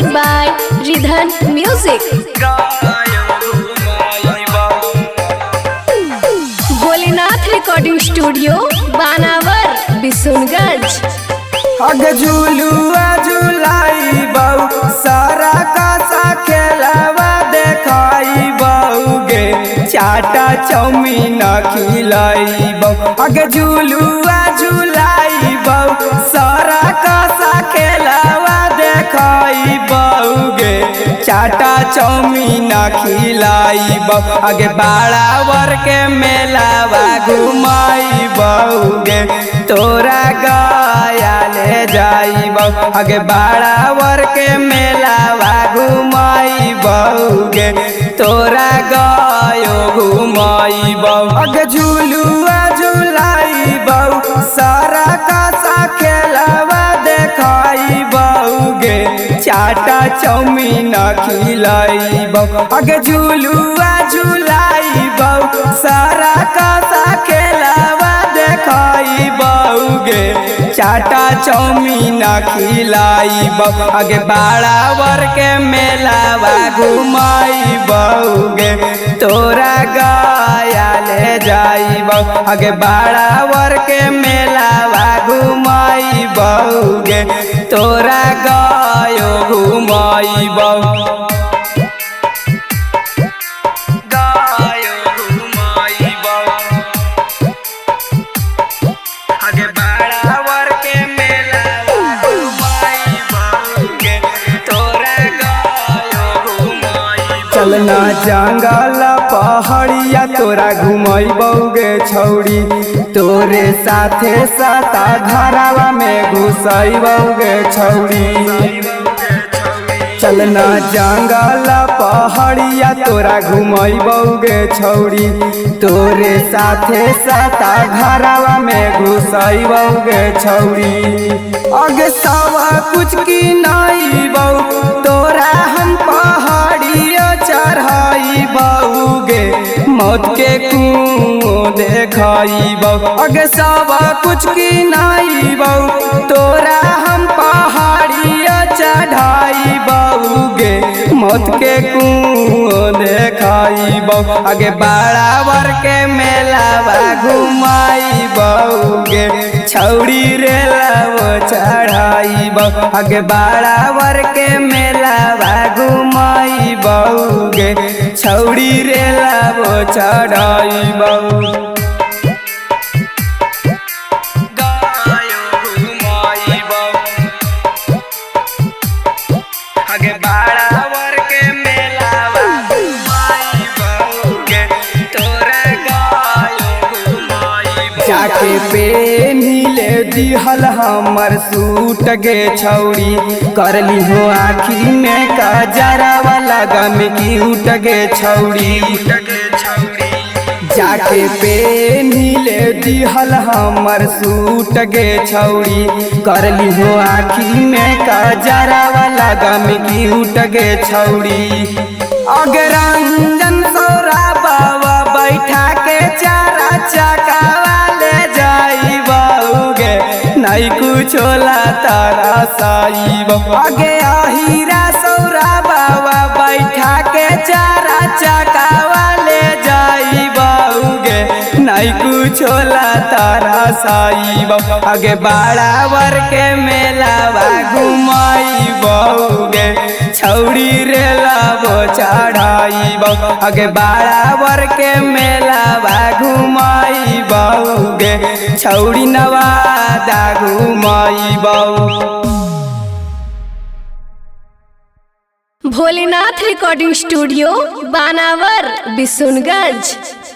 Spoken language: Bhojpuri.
म्यूजिक बाय रिधन म्यूजिक। भोलेनाथ रिकॉर्डिंग स्टूडियो बानावर बिशुनगंज। अग झूलुआ झुलाई बहु सारा का खेलवा देखाई बहु गे चाटा चौमीन खिलाई बहु। अग झूलुआ झुलाई बहु सारा का खेलवा देखाई बहु गे चाटा चौमीन खिलाई बहु। अगे बाड़ावर के मेलावा घुमाई बहु गे तोरा गया ले जाई बहु। अगे बाड़ावर के मेलावा घुमाई बहु गे तोरा गयो घुमाई बहु। अगे झूलुआ झुलाई बहु सारा का खेलवा देखाई बहु गे चाटा चौमीन खिलाई बहु। अगे झूलुआ झुलाई बहु सारा का खेलवा देखाई बहु गे चाटा चौमीन खिलाई बहु। अगे बाड़ावर के मेलावा घुमाई बहु गे तोरा गया ले जाई बहु। अगे बाड़ावर के मेलावा घुमाई बहु गे तोरा गयो घुमाई बहु। चलना जंगल पहाड़िया तोरा घुमई बहुगे छौड़ी तोरे साथे साता घरावा में घुसई बहुगे छौड़ी। चलना जंगल पहाड़िया तोरा घुमई बहुगे छौड़ी तोरे साथे साता घरावा में घुसई बहुगे छौड़ी। अगे सब कुछ की नाई बहु तोरा हम पहाड़िया चढ़ाई बहु गे मौत के कुओं देखाई बहु। अगे सब कुछ की नाई बहु तोरा हम पहाड़िया चढ़ाई बहु गे मौत के कुओं देखाई बहु। अगे बाड़ावर के मेलावा घुमाई बहु गे छौड़ी रे लावो चढ़ाई बहु। अगे बाड़ावर के मेलावा घुमाई बहु गे छौड़ी रे लावो चढ़ाई बहु। जाके पेन्हिले दिहल हमर सूट गे छौड़ी करली हो आखिरी में कजरावा लगम की उठ गे छौड़ी। जाके पेन्हिले दिहल हमर सूट गे छौड़ी करली हो आखिरी में कजरावा लगम की उठ गे छौड़ी। अगे रंजन सौरा बाबा बैठा के चारा चकावा जाई बहु गे नहीं कुछ ला तारा साई बहु। अगे आहिरा सौरा बाबा बैठा के चारा चकावा ले जाई बहु गे नहीं कुछ ला तारा साई बहु। अगे बाड़ावर के मेलावा घुमाई बहु गे छौड़ी रे लावो चढ़ाई बहु। अगे बाड़ावर के मेलावा घुमाई बहु गे छौड़ी नवादा घुमाई बहु। भोलेनाथ रिकॉर्डिंग स्टूडियो बानावर बिशुनगंज।